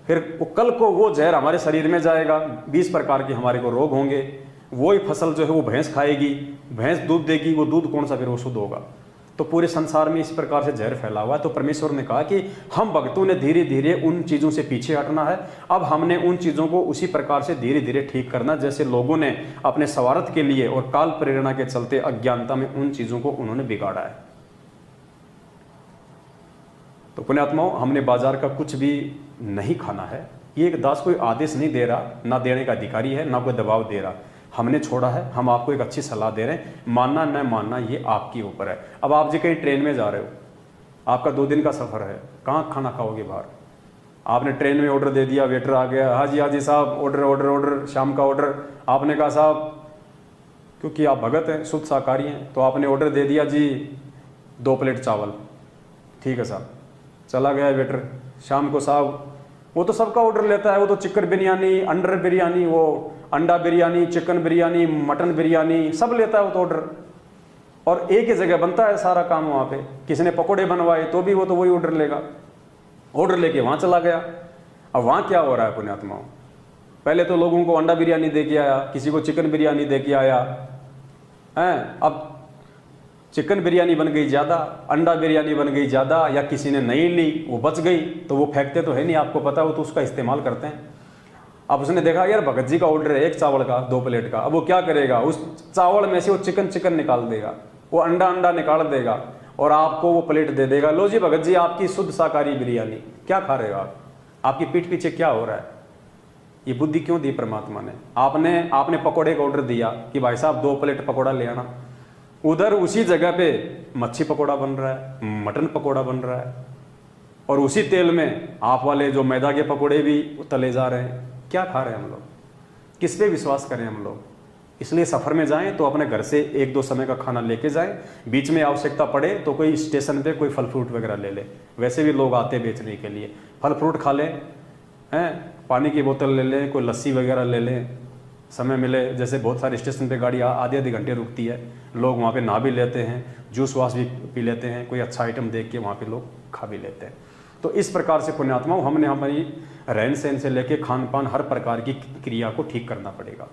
फिर कल को वो जहर हमारे शरीर में जाएगा, 20 प्रकार के हमारे को रोग होंगे। वही फसल जो है वो भैंस खाएगी, भैंस दूध देगी, वो दूध कौन सा फिर वो शुद्ध होगा? तो पूरे संसार में इस प्रकार से जहर फैला हुआ है। तो परमेश्वर ने कहा कि हम भक्तों ने धीरे धीरे उन चीज़ों से पीछे हटना है। अब हमने उन चीज़ों को उसी प्रकार से धीरे धीरे ठीक करना, जैसे लोगों ने अपने स्वार्थ के लिए और काल प्रेरणा के चलते अज्ञानता में उन चीज़ों को उन्होंने बिगाड़ा है। तो पुण्यात्माओं, हमने बाजार का कुछ भी नहीं खाना है। ये एक दास कोई आदेश नहीं दे रहा, ना देने का अधिकारी है, ना कोई दबाव दे रहा। हमने छोड़ा है, हम आपको एक अच्छी सलाह दे रहे हैं, मानना न मानना ये आपके ऊपर है। अब आप जी कहीं ट्रेन में जा रहे हो, आपका 2 दिन का सफ़र है, कहाँ खाना खाओगे बाहर? आपने ट्रेन में ऑर्डर दे दिया, वेटर आ गया, हाँ जी साहब, ऑर्डर, शाम का ऑर्डर। आपने कहा साहब, क्योंकि आप भगत हैं, शुद्ध शाकाहारी हैं, तो आपने ऑर्डर दे दिया जी 2 प्लेट चावल। ठीक है साहब, चला गया वेटर। शाम को साहब, वो तो सबका ऑर्डर लेता है, वो तो चिकन बिरयानी, अंडर बिरयानी, वो अंडा बिरयानी, चिकन बिरयानी, मटन बिरयानी, सब लेता है वो तो ऑर्डर। और एक ही जगह बनता है सारा काम वहाँ पे। किसी ने पकोड़े बनवाए तो भी वो तो वही ऑर्डर लेगा, ऑर्डर लेके वहाँ चला गया। अब वहाँ क्या हो रहा है पुण्यात्माओं? पहले तो लोगों को अंडा बिरयानी दे के आया, किसी को चिकन बिरयानी दे के आया है। अब चिकन बिरयानी बन गई ज़्यादा, अंडा बिरयानी बन गई ज़्यादा, या किसी ने नहीं ली, वो बच गई, तो वो फेंकते तो है नहीं, आपको पता है, वो तो उसका इस्तेमाल करते हैं। अब उसने देखा यार भगत जी का ऑर्डर है 1 चावल का, 2 प्लेट का। अब वो क्या करेगा? उस चावल में से वो चिकन निकाल देगा, वो अंडा निकाल देगा, और आपको वो प्लेट दे देगा। लो जी भगत जी, आपकी शुद्ध शाकाहारी बिरयानी। क्या खा रहे हो आप? आपकी पीठ पीछे क्या हो रहा है? ये बुद्धि क्यों दी परमात्मा ने? आपने पकौड़े का ऑर्डर दिया कि भाई साहब 2 प्लेट पकौड़ा ले आना, उधर उसी जगह पे मच्छी पकौड़ा बन रहा है, मटन पकौड़ा बन रहा है, और उसी तेल में आप वाले जो मैदा के पकौड़े भी तले जा रहे हैं। क्या खा रहे हैं हम लोग? किस पे विश्वास करें हम लोग? इसलिए सफ़र में जाएं तो अपने घर से 1-2 समय का खाना लेके जाएं। बीच में आवश्यकता पड़े तो कोई स्टेशन पे कोई फल फ्रूट वगैरह ले ले, वैसे भी लोग आते बेचने के लिए। फल फ्रूट खा लें, हैं, पानी की बोतल ले लें, कोई लस्सी वगैरह ले लें, समय मिले। जैसे बहुत सारे स्टेशन पे गाड़ी आधे घंटे रुकती है, लोग वहाँ पे नहा भी लेते हैं, जूस वास भी पी लेते हैं, कोई अच्छा आइटम देख के वहाँ पे लोग खा भी लेते हैं। तो इस प्रकार से पुण्यात्माओं, हमने हमारी रहन सहन से लेके खान पान हर प्रकार की क्रिया को ठीक करना पड़ेगा,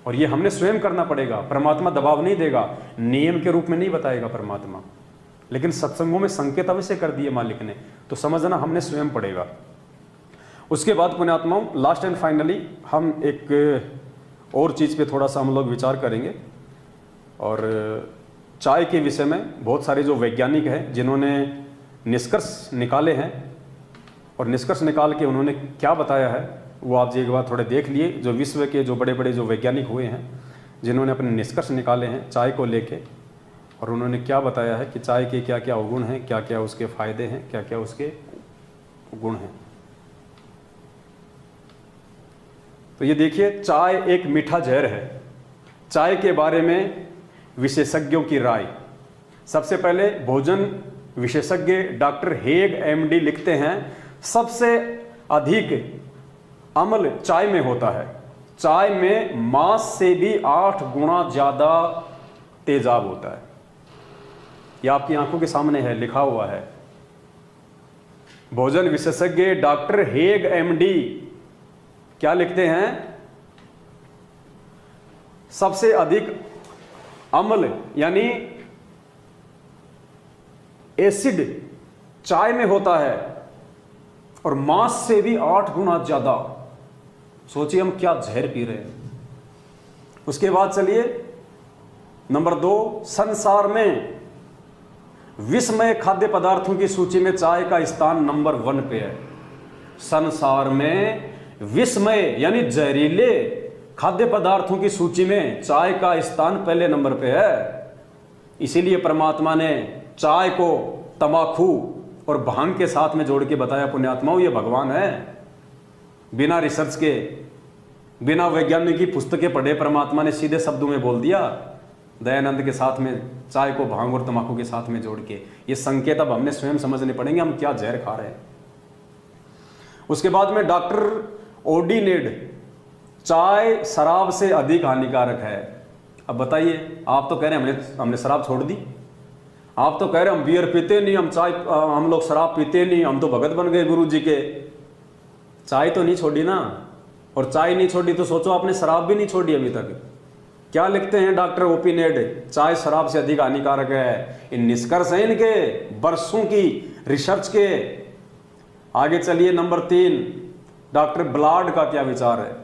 और ये हमने स्वयं करना पड़ेगा। परमात्मा दबाव नहीं देगा, नियम के रूप में नहीं बताएगा परमात्मा, लेकिन सत्संगों में संकेत अवश्य कर दिए मालिक ने, तो समझना हमने स्वयं पड़ेगा। उसके बाद पुण्यात्माओं, लास्ट एंड फाइनली हम एक और चीज़ पे थोड़ा सा हम लोग विचार करेंगे, और चाय के विषय में बहुत सारे जो वैज्ञानिक हैं जिन्होंने निष्कर्ष निकाले हैं, और निष्कर्ष निकाल के उन्होंने क्या बताया है वो आप जी एक बार थोड़े देख लिए। जो विश्व के जो बड़े बड़े जो वैज्ञानिक हुए हैं जिन्होंने अपने निष्कर्ष निकाले हैं चाय को लेके, और उन्होंने क्या बताया है कि चाय के क्या क्या अवगुण हैं, क्या क्या उसके फायदे हैं, क्या क्या उसके गुण हैं। तो ये देखिए, चाय एक मीठा जहर है। चाय के बारे में विशेषज्ञों की राय। सबसे पहले भोजन विशेषज्ञ डॉक्टर हेग एमडी लिखते हैं, सबसे अधिक अम्ल चाय में होता है। चाय में मांस से भी 8 गुना ज्यादा तेजाब होता है। यह आपकी आंखों के सामने है, लिखा हुआ है। भोजन विशेषज्ञ डॉक्टर हेग एमडी क्या लिखते हैं, सबसे अधिक अम्ल यानी एसिड चाय में होता है, और मांस से भी 8 गुना ज्यादा। सोचिए हम क्या जहर पी रहे हैं। उसके बाद चलिए नंबर 2, संसार में विषमय खाद्य पदार्थों की सूची में चाय का स्थान नंबर 1 पे है। संसार में विषमय यानी जहरीले खाद्य पदार्थों की सूची में चाय का स्थान पहले नंबर पे है। इसीलिए परमात्मा ने चाय को तंबाकू और भांग के साथ में जोड़ के बताया, पुण्यात्माओं ये भगवान है। बिना रिसर्च के, बिना वैज्ञानिक की पुस्तकें पढ़े परमात्मा ने सीधे शब्दों में बोल दिया, दयानंद के साथ में चाय को भांग और तंबाकू के साथ में जोड़ के। ये संकेत अब हमने स्वयं समझने पड़ेंगे हम क्या जहर खा रहे हैं। उसके बाद में डॉक्टर ओडीनेड, चाय शराब से अधिक हानिकारक है। अब बताइए, आप तो कह रहे हैं हमने शराब छोड़ दी, आप तो कह रहे हैं हम बियर पीते नहीं, हम लोग शराब पीते नहीं, हम तो भगत बन गए गुरु जी के। चाय तो नहीं छोड़ी ना, और चाय नहीं छोड़ी तो सोचो आपने शराब भी नहीं छोड़ी अभी तक। क्या लिखते हैं डॉक्टर ओपीनेड, चाय शराब से अधिक हानिकारक है। इन निष्कर्ष हैं इनके बरसों की रिसर्च के। आगे चलिए नंबर 3, डॉक्टर ब्लाड का क्या विचार है।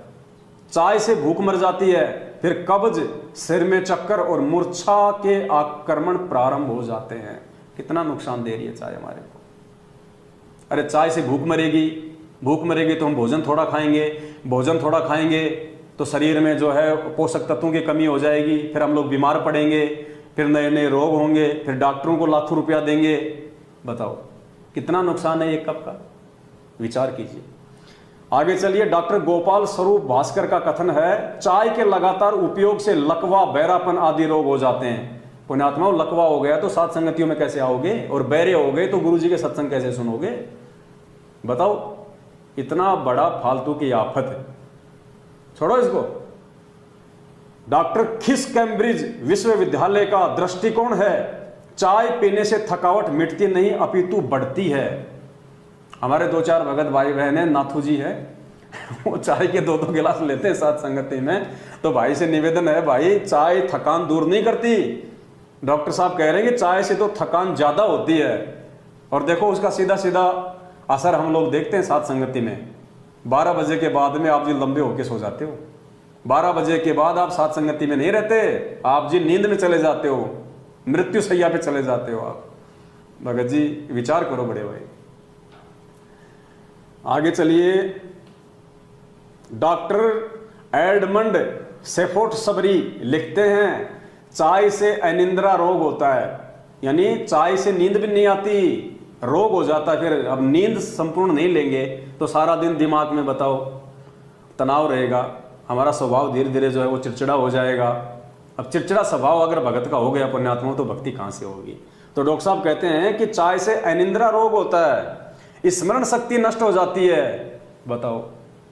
चाय से भूख मर जाती है, फिर कब्ज, सिर में चक्कर और मूर्छा के आक्रमण प्रारंभ हो जाते हैं। कितना नुकसान दे रही है चाय हमारे को। अरे चाय से भूख मरेगी तो हम भोजन थोड़ा खाएंगे तो शरीर में जो है पोषक तत्वों की कमी हो जाएगी, फिर हम लोग बीमार पड़ेंगे, फिर नए नए रोग होंगे, फिर डॉक्टरों को लाखों रुपया देंगे। बताओ कितना नुकसान है एक कप का, विचार कीजिए। आगे चलिए, डॉक्टर गोपाल स्वरूप भास्कर का कथन है, चाय के लगातार उपयोग से लकवा, बहरापन आदि रोग हो जाते हैं। पुण्यात्माओं, लकवा हो गया तो सात संगतियों में कैसे आओगे, और बहरे हो गए तो गुरु जी के सत्संग कैसे सुनोगे। बताओ, इतना बड़ा फालतू की आफत है, छोड़ो इसको। डॉक्टर खिस कैम्ब्रिज विश्वविद्यालय का दृष्टिकोण है, चाय पीने से थकावट मिटती नहीं अपितु बढ़ती है। हमारे 2-4 भगत भाई बहन है, नाथू जी है, वो चाय के 2-2 गिलास लेते हैं साथ संगति में। तो भाई से निवेदन है, भाई चाय थकान दूर नहीं करती। डॉक्टर साहब कह रहे हैं कि चाय से तो थकान ज्यादा होती है, और देखो उसका सीधा सीधा असर हम लोग देखते हैं साथ संगति में। 12 बजे के बाद में आप जी लंबे होके सो जाते हो, 12 बजे के बाद आप साथ संगति में नहीं रहते, आप जी नींद में चले जाते हो, मृत्यु शैया पे चले जाते हो आप। भगत जी विचार करो बड़े भाई। आगे चलिए, डॉक्टर एडमंड सेफोर्ट सबरी लिखते हैं, चाय से अनिद्रा रोग होता है, यानी चाय से नींद भी नहीं आती, रोग हो जाता है। फिर अब नींद संपूर्ण नहीं लेंगे तो सारा दिन दिमाग में बताओ तनाव रहेगा, हमारा स्वभाव धीरे धीरे जो है वो चिड़चिड़ा हो जाएगा। अब चिड़चिड़ा स्वभाव अगर भगत का हो गया पुण्यात्मा, तो भक्ति कहां से होगी। तो डॉक्टर साहब कहते हैं कि चाय से अनिद्रा रोग होता है, स्मरण शक्ति नष्ट हो जाती है। बताओ,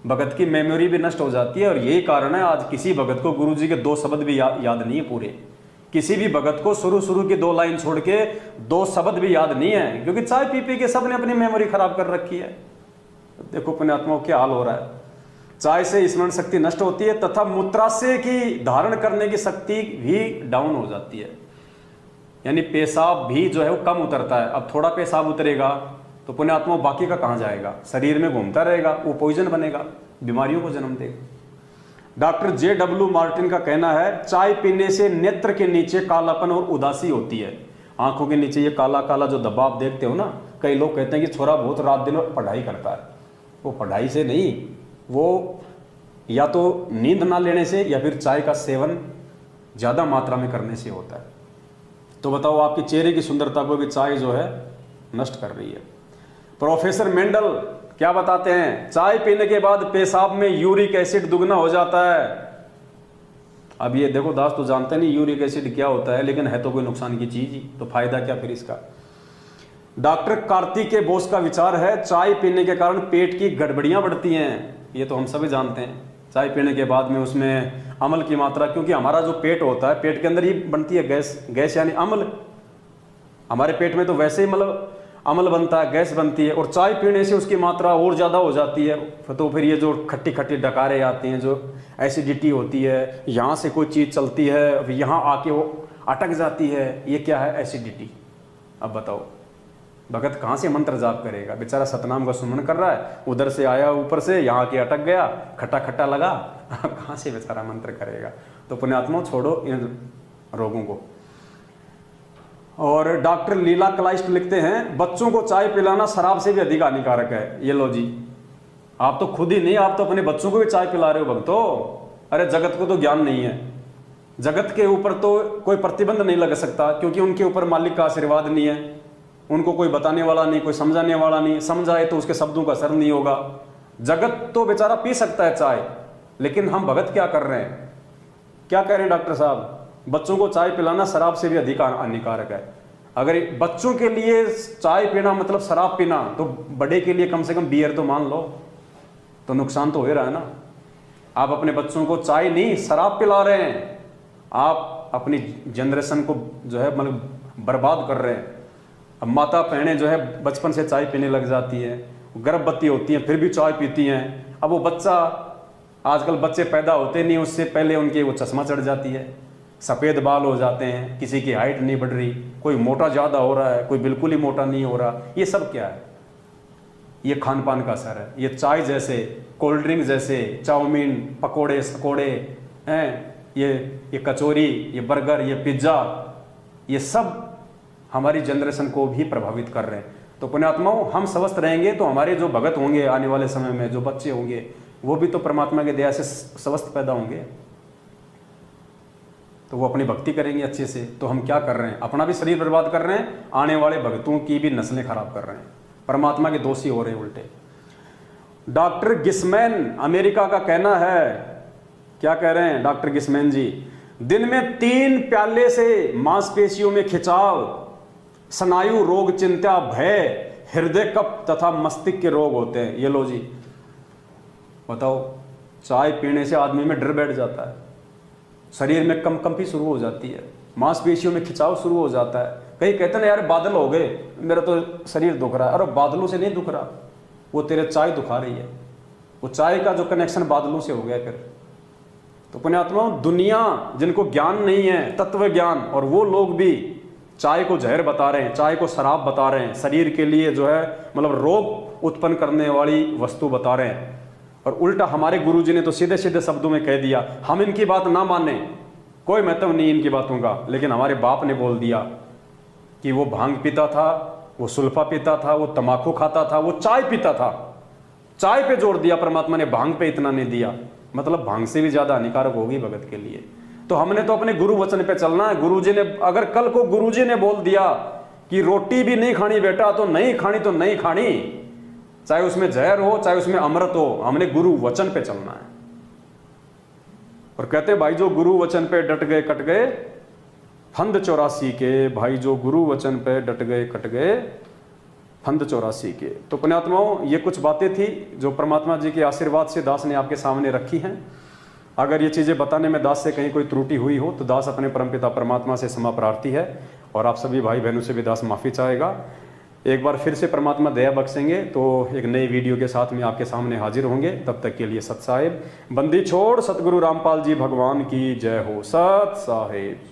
भगत की मेमोरी भी नष्ट हो जाती है, और यही कारण है आज किसी भगत को गुरु जी के 2 शब्द भी याद नहीं है पूरे। किसी भी भगत को शुरू की 2 लाइन छोड़ के 2 शब्द भी याद नहीं है, क्योंकि चाय पी के सबने अपनी मेमोरी खराब कर रखी है। देखो पुण्यात्माओं क्या हाल हो रहा है। चाय से स्मरण शक्ति नष्ट होती है तथा मूत्राशय की धारण करने की शक्ति भी डाउन हो जाती है, यानी पेशाब भी जो है वो कम उतरता है। अब थोड़ा पेशाब उतरेगा तो पुण्यात्मा बाकी का कहां जाएगा, शरीर में घूमता रहेगा, वो पॉइजन बनेगा, बीमारियों को जन्म देगा। डॉक्टर JW मार्टिन का कहना है, चाय पीने से नेत्र के नीचे कालापन और उदासी होती है। आंखों के नीचे ये काला काला जो धब्बा आप देखते हो ना, कई लोग कहते हैं कि छोरा बहुत रात दिन पढ़ाई करता है, वो पढ़ाई से नहीं, वो या तो नींद ना लेने से या फिर चाय का सेवन ज़्यादा मात्रा में करने से होता है। तो बताओ, आपके चेहरे की सुंदरता को भी चाय जो है नष्ट कर रही है। प्रोफेसर मेंडल क्या बताते हैं, चाय पीने के बाद पेशाब में यूरिक एसिड दुगना हो जाता है। अब ये देखो दास, तो जानते नहीं यूरिक एसिड क्या होता है, लेकिन है तो कोई नुकसान की चीज ही, तो फायदा क्या फिर इसका। डॉक्टर कार्तिक के बोस का विचार है, चाय पीने के कारण पेट की गड़बड़ियां बढ़ती हैं। ये तो हम सभी जानते हैं, चाय पीने के बाद में उसमें अम्ल की मात्रा, क्योंकि हमारा जो पेट होता है, पेट के अंदर ही बनती है गैस, गैस यानी अम्ल। हमारे पेट में तो वैसे ही मतलब अम्ल बनता है, गैस बनती है, और चाय पीने से उसकी मात्रा और ज़्यादा हो जाती है। तो फिर ये जो खट्टी खट्टी डकारे आती हैं, जो एसिडिटी होती है, यहाँ से कोई चीज़ चलती है, फिर यहाँ आके वो अटक जाती है, ये क्या है, एसिडिटी। अब बताओ, भगत कहाँ से मंत्र जाप करेगा, बेचारा सतनाम का सुमन कर रहा है, उधर से आया ऊपर से, यहाँ के अटक गया, खट्टा खट्टा लगा, कहाँ से बेचारा मंत्र करेगा। तो पुण्यात्मा, छोड़ो इन रोगों को। और डॉक्टर लीला क्लाइस्ट लिखते हैं, बच्चों को चाय पिलाना शराब से भी अधिक हानिकारक है। ये लो जी, आप तो खुद ही नहीं, आप तो अपने बच्चों को भी चाय पिला रहे हो भक्तों। अरे जगत को तो ज्ञान नहीं है, जगत के ऊपर तो कोई प्रतिबंध नहीं लग सकता, क्योंकि उनके ऊपर मालिक का आशीर्वाद नहीं है, उनको कोई बताने वाला नहीं, कोई समझाने वाला नहीं, समझाए तो उसके शब्दों का असर नहीं होगा। जगत तो बेचारा पी सकता है चाय, लेकिन हम भगत क्या कर रहे हैं, क्या कह रहे हैं डॉक्टर साहब, बच्चों को चाय पिलाना शराब से भी अधिक हानिकारक है। अगर बच्चों के लिए चाय पीना मतलब शराब पीना, तो बड़े के लिए कम से कम बियर तो मान लो, तो नुकसान तो हो रहा है ना। आप अपने बच्चों को चाय नहीं शराब पिला रहे हैं, आप अपनी जनरेशन को जो है मतलब बर्बाद कर रहे हैं। अब माता बहनें जो है बचपन से चाय पीने लग जाती हैं, गर्भवती होती हैं फिर भी चाय पीती हैं। अब वो बच्चा, आजकल बच्चे पैदा होते नहीं, उससे पहले उनके वो चश्मा चढ़ जाती है, सफ़ेद बाल हो जाते हैं, किसी की हाइट नहीं बढ़ रही, कोई मोटा ज़्यादा हो रहा है, कोई बिल्कुल ही मोटा नहीं हो रहा। ये सब क्या है, ये खान पान का असर है। ये चाय जैसे, कोल्ड ड्रिंक जैसे, चाउमीन, पकोड़े सकोड़े हैं, ये कचौरी, ये बर्गर, ये पिज्ज़ा, ये सब हमारी जनरेशन को भी प्रभावित कर रहे हैं। तो पुण्यात्माओं, हम स्वस्थ रहेंगे तो हमारे जो भगत होंगे आने वाले समय में, जो बच्चे होंगे, वो भी तो परमात्मा की दया से स्वस्थ पैदा होंगे, तो वो अपनी भक्ति करेंगे अच्छे से। तो हम क्या कर रहे हैं, अपना भी शरीर बर्बाद कर रहे हैं, आने वाले भक्तों की भी नस्लें खराब कर रहे हैं, परमात्मा के दोषी हो रहे हैं उल्टे। डॉक्टर गिस्मैन अमेरिका का कहना है, क्या कह रहे हैं डॉक्टर गिस्मैन जी, दिन में 3 प्याले से मांसपेशियों में खिंचाव, स्नायु रोग, चिंता, भय, हृदय कफ तथा मस्तिष्क के रोग होते हैं। ये लो जी, बताओ, चाय पीने से आदमी में डर बैठ जाता है, शरीर में कंपी शुरू हो जाती है, मांसपेशियों में खिंचाव शुरू हो जाता है। कई कहते हैं यार बादल हो गए, मेरा तो शरीर दुख रहा है। अरे बादलों से नहीं दुख रहा, वो तेरे चाय दुखा रही है, वो चाय का जो कनेक्शन बादलों से हो गया फिर। तो पुण्यात्मा, दुनिया जिनको ज्ञान नहीं है, तत्व ज्ञान, और वो लोग भी चाय को जहर बता रहे हैं, चाय को शराब बता रहे हैं, शरीर के लिए जो है मतलब रोग उत्पन्न करने वाली वस्तु बता रहे हैं। और उल्टा हमारे गुरुजी ने तो सीधे सीधे शब्दों में कह दिया, हम इनकी बात ना माने, कोई महत्व नहीं इनकी बातों का। लेकिन हमारे बाप ने बोल दिया कि वो भांग पीता था, वो सुल्फा पीता था, वो तम्बाकू खाता था, वो चाय पीता था। चाय पे जोर दिया परमात्मा ने, भांग पे इतना नहीं दिया। मतलब भांग से भी ज्यादा हानिकारक होगी भगत के लिए। तो हमने तो अपने गुरु वचन पे चलना है। गुरुजी ने, अगर कल को गुरुजी ने बोल दिया कि रोटी भी नहीं खानी बेटा, तो नहीं खानी तो नहीं खानी, चाहे उसमें जहर हो चाहे उसमें अमृत हो, हमने गुरु वचन पे चलना है। और कहते भाई जो गुरु वचन पे डट गए कट गए फंद 84 के, भाई जो गुरु वचन पे डट गए कट गए फंद 84 के। तो पुण्यात्माओं, ये कुछ बातें थी जो परमात्मा जी के आशीर्वाद से दास ने आपके सामने रखी हैं। अगर ये चीज़ें बताने में दास से कहीं कोई त्रुटि हुई हो तो दास अपने परमपिता परमात्मा से क्षमा प्रार्थी है, और आप सभी भाई बहनों से भी दास माफ़ी चाहेगा। एक बार फिर से परमात्मा दया बख्शेंगे तो एक नई वीडियो के साथ में आपके सामने हाजिर होंगे। तब तक के लिए सत साहिब, बंदी छोड़ सतगुरु रामपाल जी भगवान की जय हो। सत साहिब।